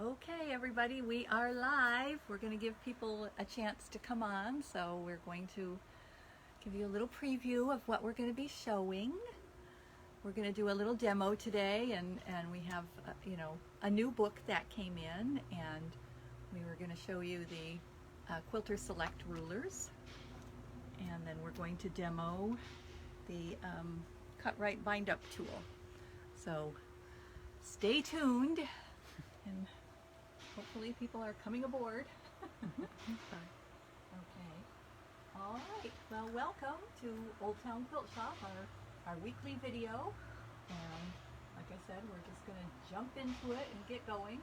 Okay, everybody, we are live. We're going to give people a chance to come on, so we're going to give you a little preview of what we're going to be showing. We're going to do a little demo today, and we have a new book that came in, and we were going to show you the Quilter Select rulers, and then we're going to demo the Cut Rite Bind Up tool. So stay tuned, and hopefully people are coming aboard. Okay. All right. Well, welcome to Old Town Quilt Shop, our weekly video. And like I said, we're just going to jump into it and get going.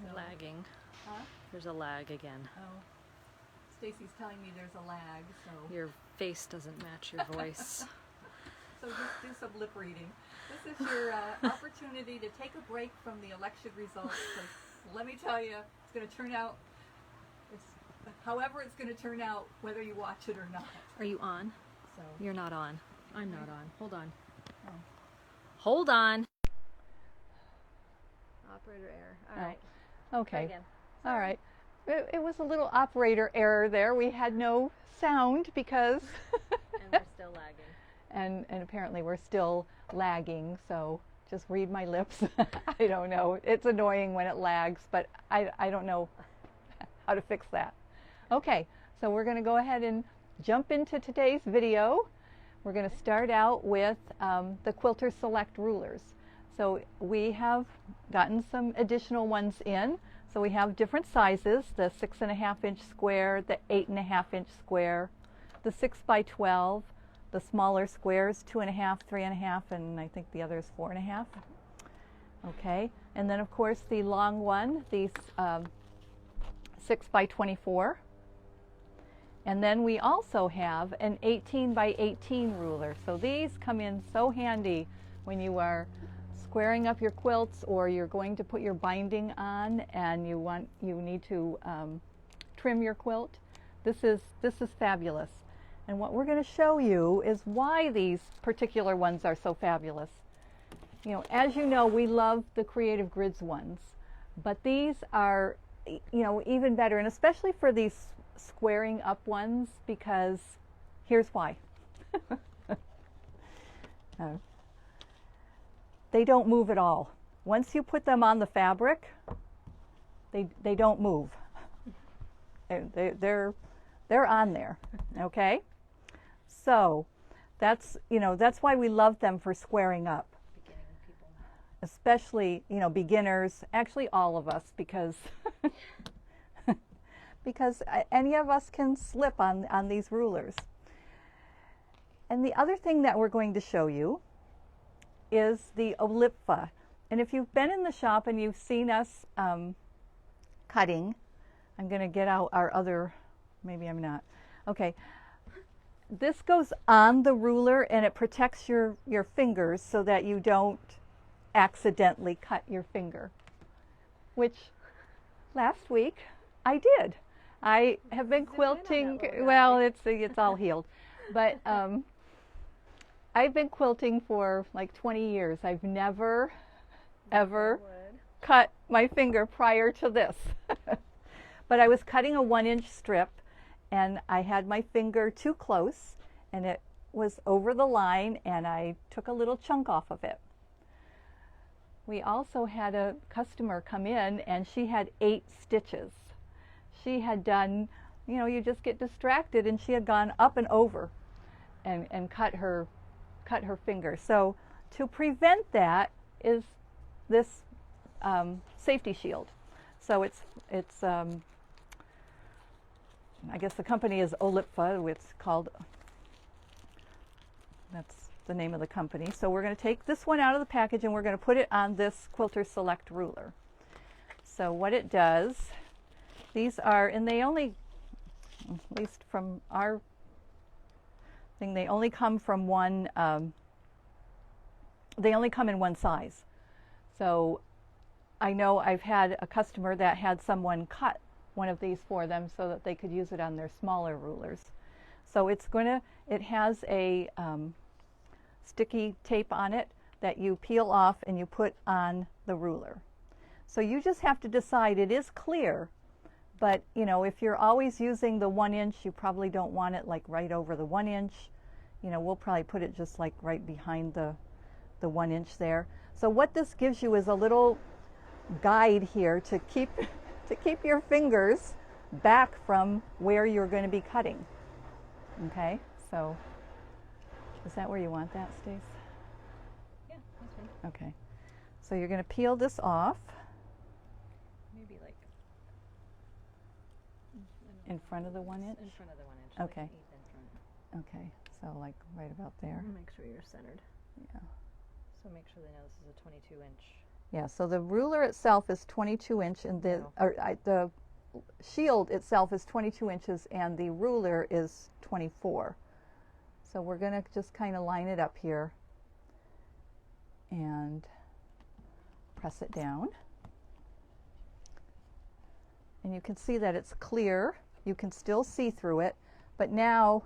So, lagging. Huh? There's a lag again. Oh. Stacy's telling me there's a lag, so. Your face doesn't match your voice. So just do some lip reading. This is your opportunity to take a break from the election results. Let me tell you, it's going to turn out, however it's going to turn out, whether you watch it or not. Are you on? So. You're not on. I'm not on. Hold on. Oh. Hold on. Operator error. All right. Okay. Try again. All right. It was a little operator error there. We had no sound because... And we're still lagging. And apparently we're still lagging, so just read my lips. I don't know. It's annoying when it lags, but I don't know how to fix that. Okay, so we're going to go ahead and jump into today's video. We're going to start out with the Quilter Select rulers. So we have gotten some additional ones in. So we have different sizes, the 6.5 inch square, the 8.5 inch square, the 6 by 12, the smaller squares, 2.5, 3.5, and I think the other is 4.5. Okay, and then of course the long one, the 6 by 24. And then we also have an 18 by 18 ruler. So these come in so handy when you are squaring up your quilts, or you're going to put your binding on and you need to trim your quilt. This is fabulous. And what we're going to show you is why these particular ones are so fabulous. You know, as you know, we love the Creative Grids ones, but these are, even better, and especially for these squaring up ones, because here's why. They don't move at all. Once you put them on the fabric, they don't move. They're on there, okay? So that's why we love them for squaring up. Beginning people. Especially, beginners, actually all of us, because because any of us can slip on these rulers. And the other thing that we're going to show you is the olipfa. And if you've been in the shop and you've seen us cutting, I'm going to get out our other, maybe I'm not. Okay. This goes on the ruler and it protects your fingers so that you don't accidentally cut your finger, which last week I did. I have been quilting, well, it's all healed, but I've been quilting for like 20 years. I've never, ever cut my finger prior to this. But I was cutting a 1-inch strip, and I had my finger too close, and it was over the line, and I took a little chunk off of it. We also had a customer come in, and she had 8 stitches. She had done, you just get distracted, and she had gone up and over and cut her finger. So to prevent that is this safety shield. So it's I guess the company is Olipfa. It's called, that's the name of the company. So we're going to take this one out of the package and we're going to put it on this Quilter Select ruler. So what it does, these are, and they only, at least from our thing, they only come from one, they only come in one size. So I know I've had a customer that had someone cut one of these for them so that they could use it on their smaller rulers. So it has a sticky tape on it that you peel off and you put on the ruler. So you just have to decide. It is clear, but you know, if you're always using the 1 inch, you probably don't want it like right over the 1 inch. You know, we'll probably put it just like right behind the 1 inch there. So what this gives you is a little guide here to keep your fingers back from where you're going to be cutting. Okay, so is that where you want that, Stace? Yeah, that's fine. Okay, so you're going to peel this off. Maybe like in front of the 1 inch? In front of the 1 inch. Okay. Like 1/8 in front. Okay, so like right about there. Make sure you're centered. Yeah. So make sure they know this is a 22 inch. Yeah, so the ruler itself is 22 inch and the shield itself is 22 inches and the ruler is 24. So we're going to just kind of line it up here and press it down. And you can see that it's clear. You can still see through it, but now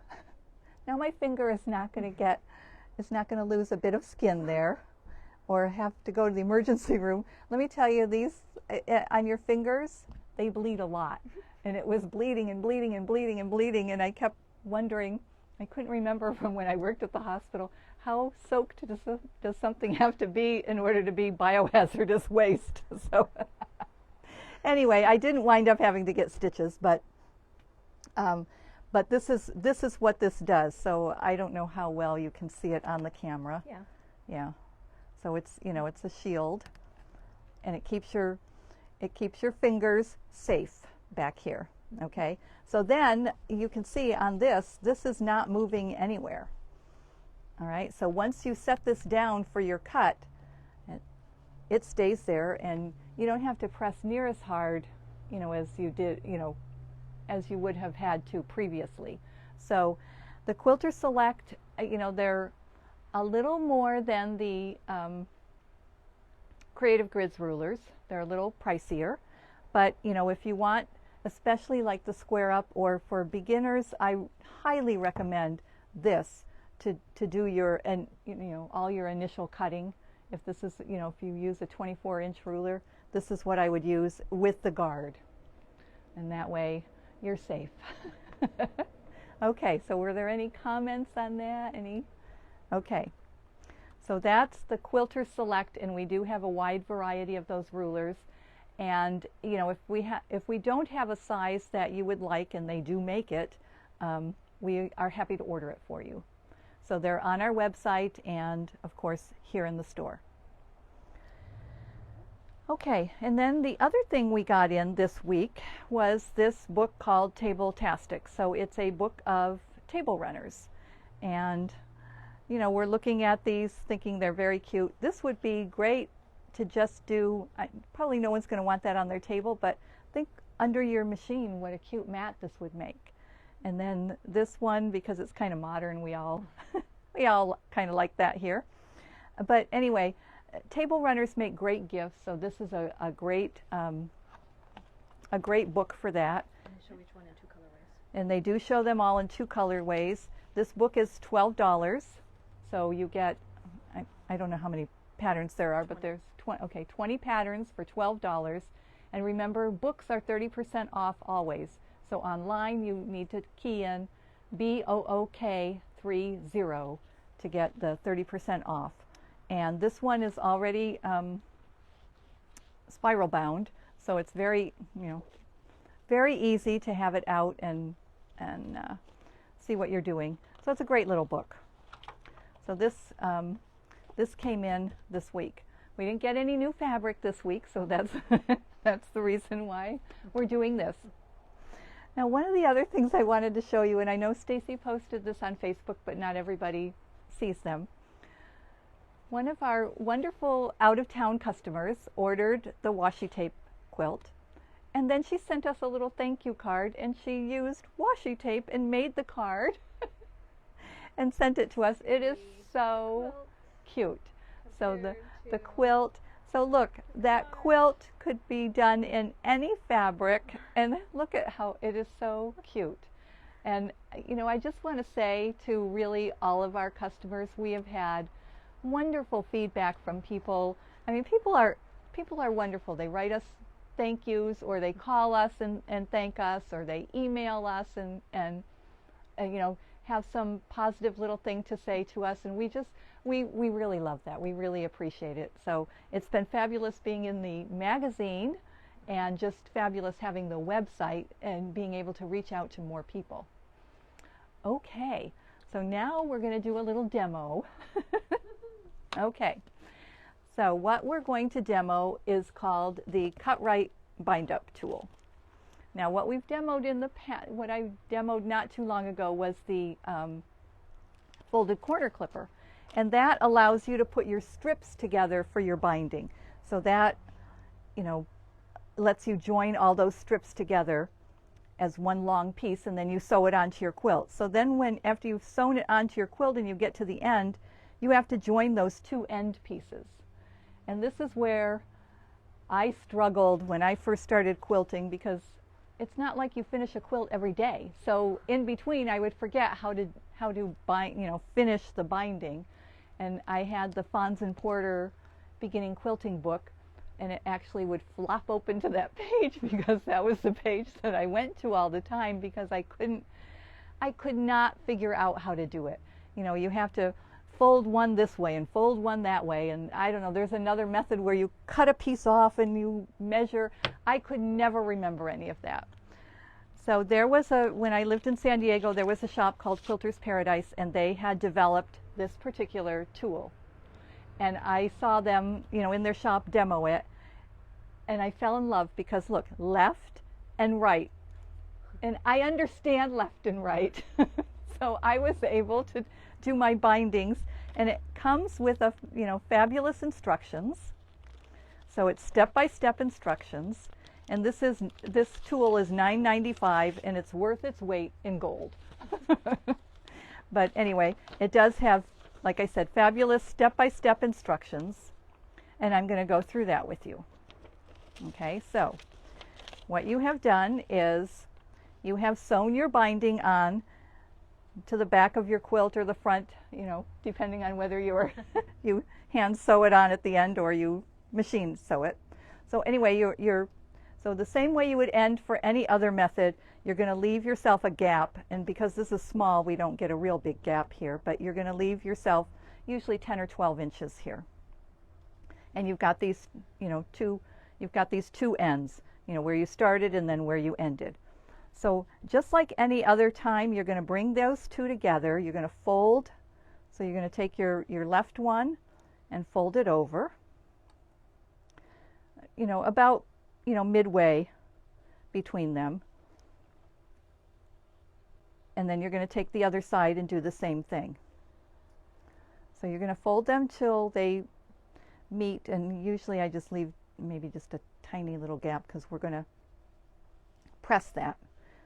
my finger is not going to lose a bit of skin there or have to go to the emergency room. Let me tell you, these on your fingers, they bleed a lot. And it was bleeding and bleeding and bleeding and bleeding, and I kept wondering, I couldn't remember from when I worked at the hospital, how soaked does something have to be in order to be biohazardous waste? So anyway, I didn't wind up having to get stitches, but this is what this does. So I don't know how well you can see it on the camera. Yeah. Yeah. So it's, you know, it's a shield, and it keeps your fingers safe back here. Okay. So then you can see on this is not moving anywhere. All right. So once you set this down for your cut, it stays there, and you don't have to press near as hard, you know, as you did, you know, as you would have had to previously. So the Quilter Select, you know, they're a little more than the Creative Grids rulers. They're a little pricier, but you know, if you want, especially like the square up, or for beginners, I highly recommend this to do your, and you know, all your initial cutting. If this is, you know, if you use a 24-inch ruler, this is what I would use with the guard, and that way you're safe. Okay, so were there any comments on that? Any? Okay, so that's the Quilter Select, and we do have a wide variety of those rulers. And you know, if we don't have a size that you would like, and they do make it, we are happy to order it for you. So they're on our website and of course here in the store. Okay, and then the other thing we got in this week was this book called Tabletastic. So it's a book of table runners, and you know, we're looking at these thinking they're very cute. This would be great to just do, probably no one's going to want that on their table, but think under your machine what a cute mat this would make. And then this one, because it's kind of modern, we all kind of like that here. But anyway, table runners make great gifts, so this is a great book for that. And they show each one in 2 colorways. And they do show them all in 2 colorways. This book is $12, so you get, I don't know how many patterns there are, but there's 20 patterns for $12. And remember, books are 30% off always. So online you need to key in BOOK30 to get the 30% off. And this one is already spiral bound, so it's very, you know, very easy to have it out and see what you're doing. So it's a great little book. So this came in this week. We didn't get any new fabric this week, so that's that's the reason why we're doing this. Now, one of the other things I wanted to show you, and I know Stacy posted this on Facebook, but not everybody sees them. One of our wonderful out-of-town customers ordered the washi tape quilt, and then she sent us a little thank you card, and she used washi tape and made the card and sent it to us. It is so cute. So the quilt, so look, that quilt could be done in any fabric, and look at how it is so cute. And you know, I just want to say to really all of our customers, we have had wonderful feedback from people. I mean, people are people are wonderful. They write us thank yous, or they call us and thank us, or they email us and you know, have some positive little thing to say to us, and we really love that. We really appreciate it. So it's been fabulous being in the magazine, and just fabulous having the website and being able to reach out to more people. Okay, so now we're going to do a little demo. Okay, so what we're going to demo is called the Cut Rite Bind Up tool. Now, what we've demoed in the past, what I demoed not too long ago, was the folded corner clipper, and that allows you to put your strips together for your binding. So that, you know, lets you join all those strips together as one long piece, and then you sew it onto your quilt. So then after you've sewn it onto your quilt and you get to the end, you have to join those two end pieces. And this is where I struggled when I first started quilting, because it's not like you finish a quilt every day. So in between, I would forget how to bind, you know, finish the binding. And I had the Fons and Porter beginning quilting book, and it actually would flop open to that page because that was the page that I went to all the time, because I could not figure out how to do it. You know, you have to fold one this way and fold one that way, and I don't know, there's another method where you cut a piece off and you measure. I could never remember any of that. So there was when I lived in San Diego, there was a shop called Quilter's Paradise, and they had developed this particular tool. And I saw them, you know, in their shop demo it, and I fell in love, because look, left and right. And I understand left and right. So I was able to do my bindings, and it comes with a, you know, fabulous instructions. So it's step-by-step instructions, and this tool is $9.95, and it's worth its weight in gold. But anyway, it does have, like I said, fabulous step-by-step instructions, and I'm going to go through that with you. Okay, so what you have done is you have sewn your binding on to the back of your quilt, or the front, you know, depending on whether you hand sew it on at the end or you machine sew it. So anyway, so the same way you would end for any other method, you're going to leave yourself a gap, and because this is small, we don't get a real big gap here, but you're going to leave yourself usually 10 or 12 inches here. And you've got these, you know, you've got these two ends, you know, where you started and then where you ended. So just like any other time, you're going to bring those two together. You're going to fold. So you're going to take your left one and fold it over, you know, about, you know, midway between them. And then you're going to take the other side and do the same thing. So you're going to fold them till they meet, and usually I just leave maybe just a tiny little gap, because we're going to press that.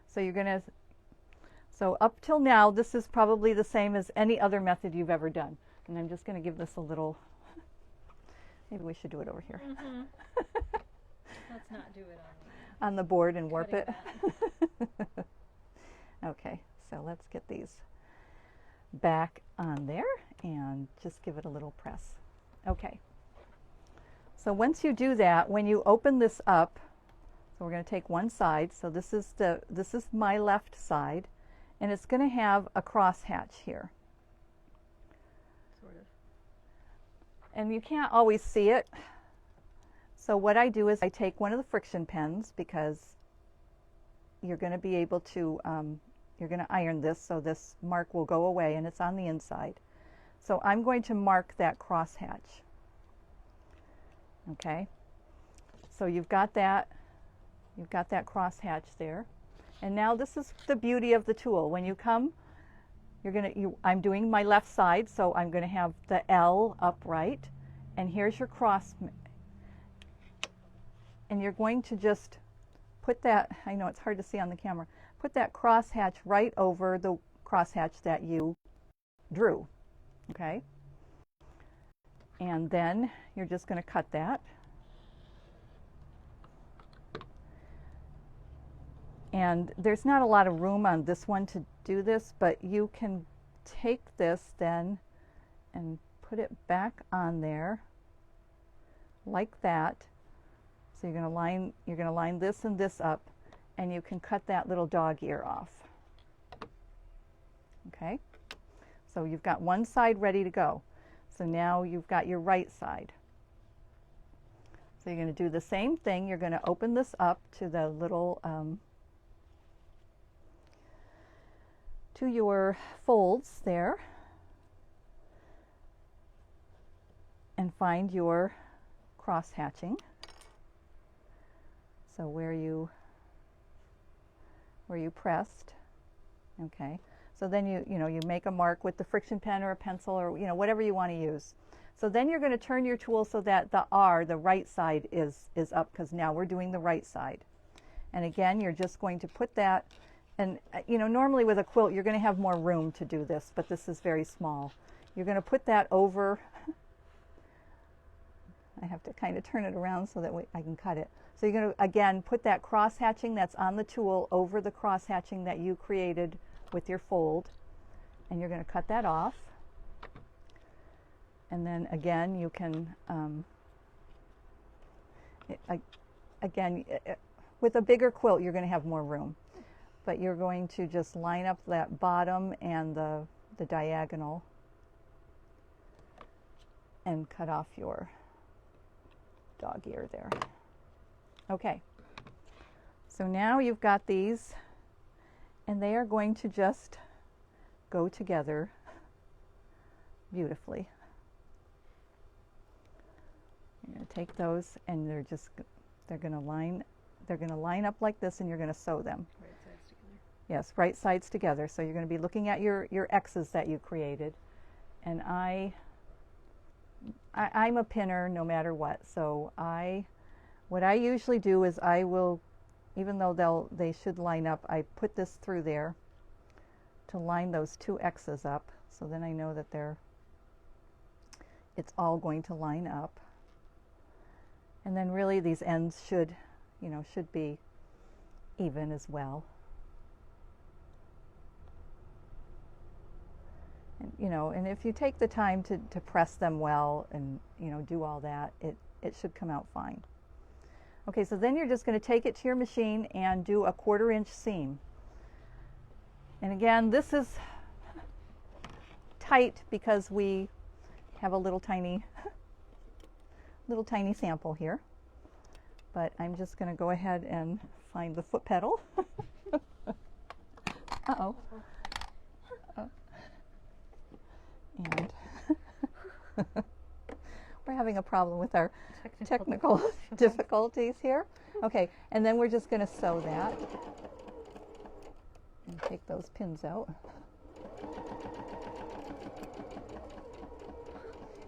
So you're going to, so up till now, this is probably the same as any other method you've ever done. And I'm just going to give this a little, maybe we should do it over here. Mm-hmm. Let's not do it on the board and warp it. That. Okay, so let's get these back on there and just give it a little press. Okay. So once you do that, when you open this up, so we're going to take one side. So this is my left side, and it's going to have a crosshatch here. Sort of. And you can't always see it. So what I do is I take one of the friction pens, because you're going to be able to, you're going to iron this, so this mark will go away, and it's on the inside. So I'm going to mark that crosshatch. Okay, so you've got that crosshatch there, and now this is the beauty of the tool. When you come, I'm doing my left side, so I'm going to have the L upright, and here's your cross, and you're going to just put that, I know it's hard to see on the camera, put that crosshatch right over the crosshatch that you drew. Okay, and then you're just going to cut that. And there's not a lot of room on this one to do this, but you can take this then and put it back on there like that, So you're going to line this and this up, and you can cut that little dog ear off. Okay? So you've got one side ready to go. So now you've got your right side. So you're going to do the same thing. You're going to open this up to the little, to your folds there, and find your cross hatching. So where you pressed, okay. So then you make a mark with the friction pen or a pencil or whatever you want to use. So then you're going to turn your tool so that the R, the right side, is up, because now we're doing the right side. And again, you're just going to put that, and normally with a quilt you're going to have more room to do this, but this is very small. You're going to put that over. I have to kind of turn it around so that I can cut it. So you're going to, again, put that cross hatching that's on the tool over the cross hatching that you created with your fold, and you're going to cut that off. And then again, you can, with a bigger quilt, you're going to have more room. But you're going to just line up that bottom and the diagonal and cut off your dog ear there. Okay, so now you've got these, and they are going to just go together beautifully. You're going to take those, and they're going to line up like this, and you're going to sew them. Right sides together. Yes, right sides together. So you're going to be looking at your X's that you created, and I'm a pinner no matter what. So what I usually do is I will, even though they should line up, I put this through there to line those two X's up. So then I know that it's all going to line up. And then really these ends should be even as well. And if you take the time to press them well and do all that, it should come out fine. Okay, so then you're just going to take it to your machine and do a 1/4 inch seam. And again, this is tight because we have a little tiny sample here. But I'm just going to go ahead and find the foot pedal. Uh-oh. And we're having a problem with our technical difficulties here. Okay, and then we're just going to sew that and take those pins out.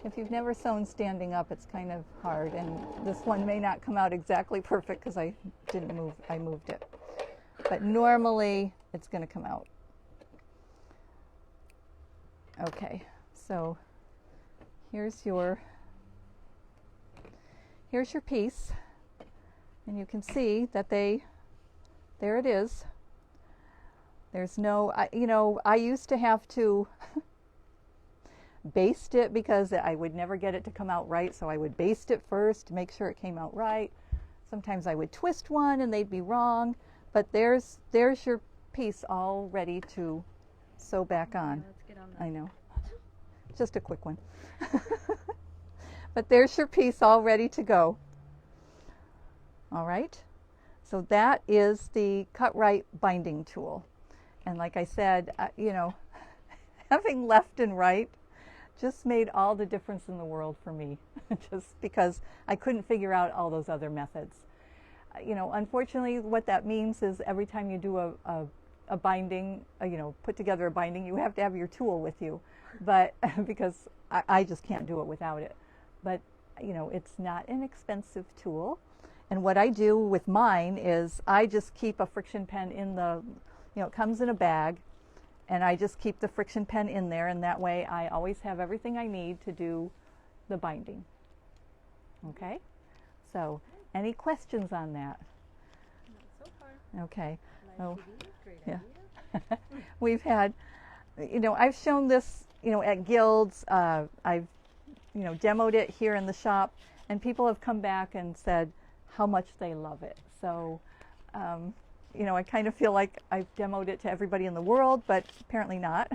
If you've never sewn standing up, it's kind of hard, and this one may not come out exactly perfect because I moved it. But normally it's going to come out. Okay, so here's your piece, and you can see that there it is. There's no, I used to have to baste it because I would never get it to come out right, so I would baste it first to make sure it came out right. Sometimes I would twist one and they'd be wrong, but there's your piece all ready to sew back on. Let's get on that. I know, just a quick one. But there's your piece all ready to go. All right, so that is the Cut Rite binding tool. And like I said, having left and right just made all the difference in the world for me, just because I couldn't figure out all those other methods. Unfortunately, what that means is every time you do a binding, put together a binding, you have to have your tool with you, but because I just can't do it without it. But it's not an expensive tool, and what I do with mine is I just keep a friction pen in the, it comes in a bag, and I just keep the friction pen in there, and that way I always have everything I need to do the binding. Okay, so any questions on that? Not so far. Okay. Nice Oh, idea. Great yeah. idea. We've had, I've shown this, at guilds. I've, demoed it here in the shop, and people have come back and said, how much they love it. So, you know, I kind of feel like I've demoed it to everybody in the world, but apparently not.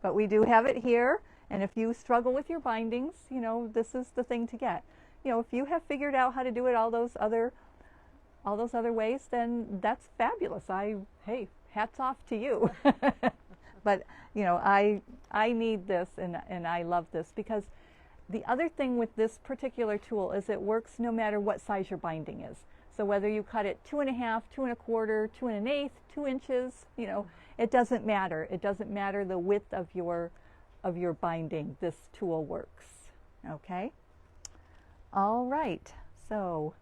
But we do have it here, and if you struggle with your bindings, you know, this is the thing to get. You know, if you have figured out how to do it all those other ways, then that's fabulous. Hey, hats off to you. But you know, I need this, and I love this, because the other thing with this particular tool is it works no matter what size your binding is. So whether you cut it 2 1/2, 2 1/4, 2 1/8, 2 inches, you know, it doesn't matter. It doesn't matter the width of your binding. This tool works. Okay. All right. So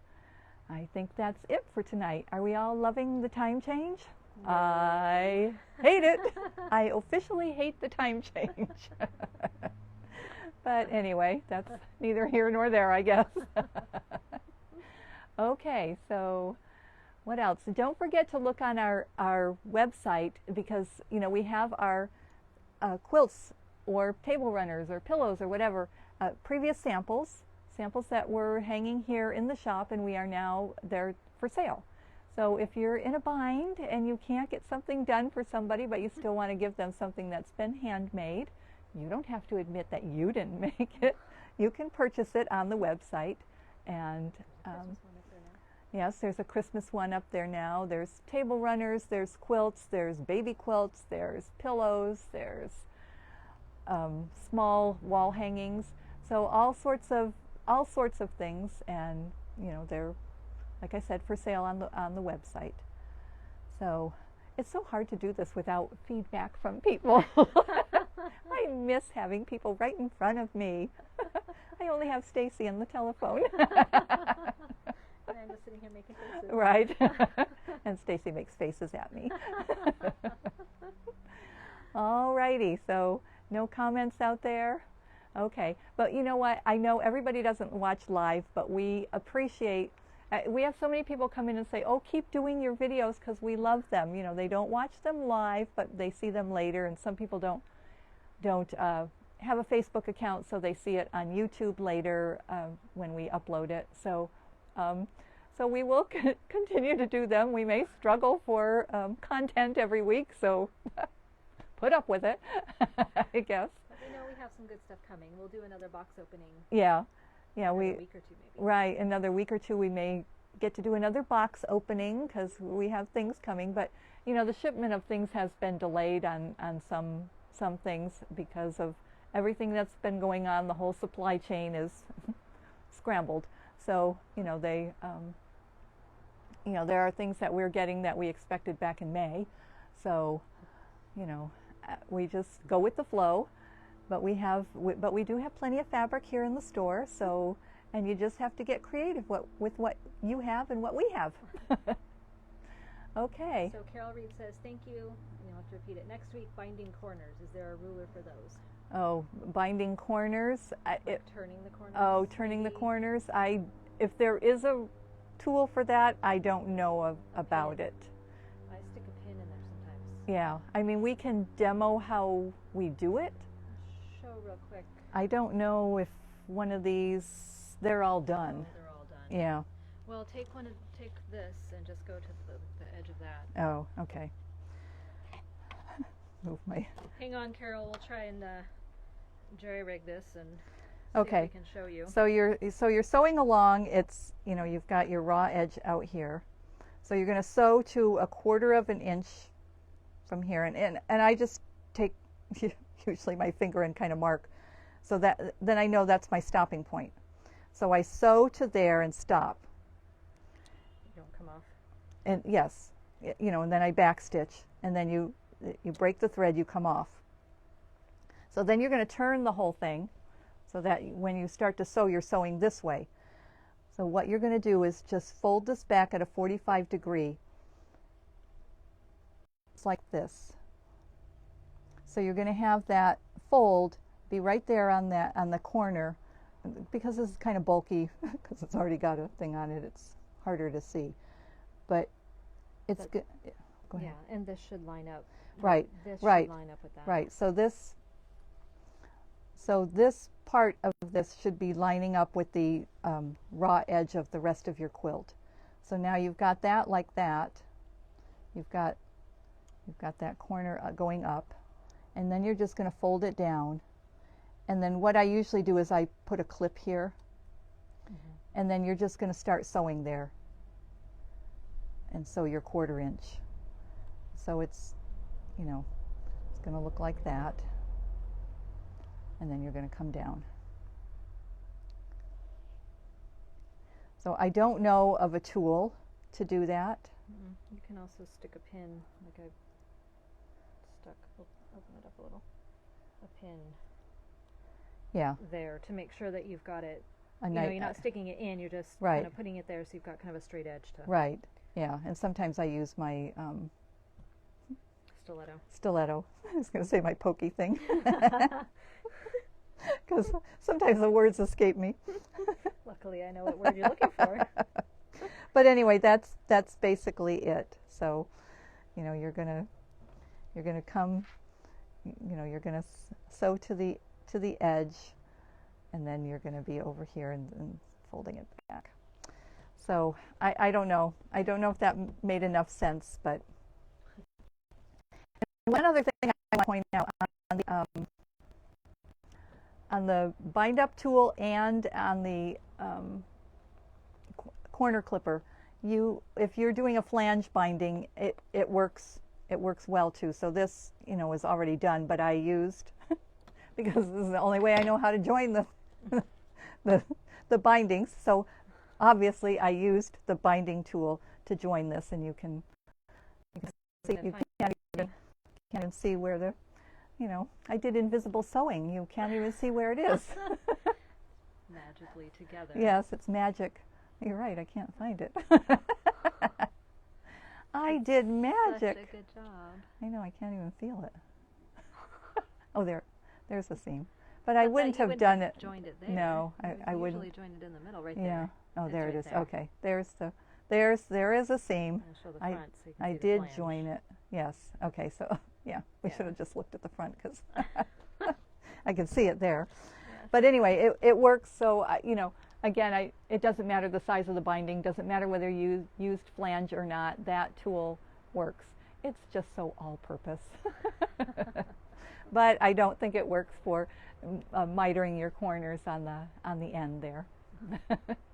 I think that's it for tonight. Are we all loving the time change? No. I hate it. I officially hate the time change. But anyway, that's neither here nor there, I guess. Okay, so what else? Don't forget to look on our website, because you know we have our quilts or table runners or pillows or whatever, previous samples that were hanging here in the shop, and we are now there for sale. So if you're in a bind and you can't get something done for somebody, but you still want to give them something that's been handmade, you don't have to admit that you didn't make it. You can purchase it on the website. And yes, there's a Christmas one up there now. There's table runners, there's quilts, there's baby quilts, there's pillows, there's small wall hangings. So all sorts of things, and you know, they're, like I said, for sale on the website. So it's so hard to do this without feedback from people. I miss having people right in front of me. I only have Stacy on the telephone. And I'm just sitting here making faces. Right. And Stacy makes faces at me. All righty. So no comments out there? Okay. But you know what? I know everybody doesn't watch live, but we appreciate. We have so many people come in and say, "Oh, keep doing your videos because we love them." You know, they don't watch them live, but they see them later, and some people don't have a Facebook account, so they see it on YouTube later when we upload it. So, so we will continue to do them. We may struggle for content every week, so put up with it, I guess. But we know we have some good stuff coming. We'll do another box opening. Yeah, another week or two maybe. Right, another week or two we may get to do another box opening because we have things coming. But you know, the shipment of things has been delayed on some things because of everything that's been going on. The whole supply chain is scrambled. So you know, there are things that we're getting that we expected back in May. So you know, we just go with the flow. But we do have plenty of fabric here in the store. So, and you just have to get creative with what you have and what we have. Okay. So Carol Reed says, "Thank you." You'll have to repeat it. Next week, binding corners. Is there a ruler for those? Oh, binding corners. Turning the corners. Oh, turning the corners. If there is a tool for that, I don't know about it. I stick a pin in there sometimes. Yeah. I mean, we can demo how we do it. Show real quick. I don't know if one of these, they're all done. Oh, they're all done. Yeah. Well, take this and just go to the edge of that. Oh, okay. Move my. Hang on, Carol. We'll try and jerry rig this and okay. see if we can show you. So you're sewing along. It's, you know, you've got your raw edge out here. So you're going to sew to 1/4 of an inch from here, and I just take usually my finger and kind of mark, so that then I know that's my stopping point. So I sew to there and stop. You don't come off. And yes, you know, and then I back stitch, and then you break the thread, you come off. So then you're going to turn the whole thing, so that when you start to sew, you're sewing this way. So what you're going to do is just fold this back at a 45 degree. It's like this. So you're going to have that fold be right there on the corner. Because this is kind of bulky, because it's already got a thing on it, it's harder to see. But it's good. Go ahead. Yeah, and this should line up. Right. This right. should line up with that. Right. So So this part of this should be lining up with the raw edge of the rest of your quilt. So now you've got that like that. You've got that corner going up, and then you're just going to fold it down. And then what I usually do is I put a clip here, and then you're just going to start sewing there. And sew your 1/4 inch. So it's, you know, it's going to look like that. And then you're going to come down. So I don't know of a tool to do that. You can also stick a pin, like I've stuck, open it up a little, a pin there to make sure that you've got it, you know, you're not sticking it in, you're just kind of putting it there so you've got kind of a straight edge to. Right, yeah, and sometimes I use my stiletto. I was going to say my pokey thing. Because sometimes the words escape me. Luckily, I know what word you're looking for. But anyway, that's basically it. So, you know, you're gonna come, you know, you're gonna sew to the edge, and then you're gonna be over here and folding it back. So I don't know. I don't know if that made enough sense, but one other thing I want to point out on the bind up tool and on the corner clipper, if you're doing a flange binding, it works well too. So this, you know, is already done, but I used because this is the only way I know how to join the bindings. So obviously I used the binding tool to join this, and you can see, you can't even see where the, you know, I did invisible sewing. You can't even see where it is. Magically together. Yes, it's magic. You're right, I can't find it. I did magic. Such a good job. I know, I can't even feel it. Oh, there's the seam. But I wouldn't have done it. Joined it there. No, I wouldn't. Usually joined it in the middle, right there. there. Oh, there it is. There. Okay, there is a seam. I'll show the front so you can I see did the flange. join it. Yes. Okay, so yeah, we should have just looked at the front because I can see it there. Yes. But anyway, it works. So you know, again, it doesn't matter the size of the binding. Doesn't matter whether you used flange or not. That tool works. It's just so all-purpose. But I don't think it works for mitering your corners on the end there.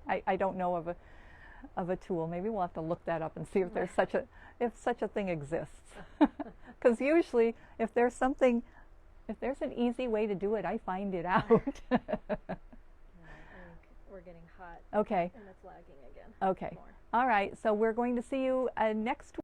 I don't know of a tool. Maybe we'll have to look that up and see if there's such a thing exists. Because usually, if there's an easy way to do it, I find it out. I think we're getting hot. Okay. And it's lagging again. Okay. All right. So we're going to see you next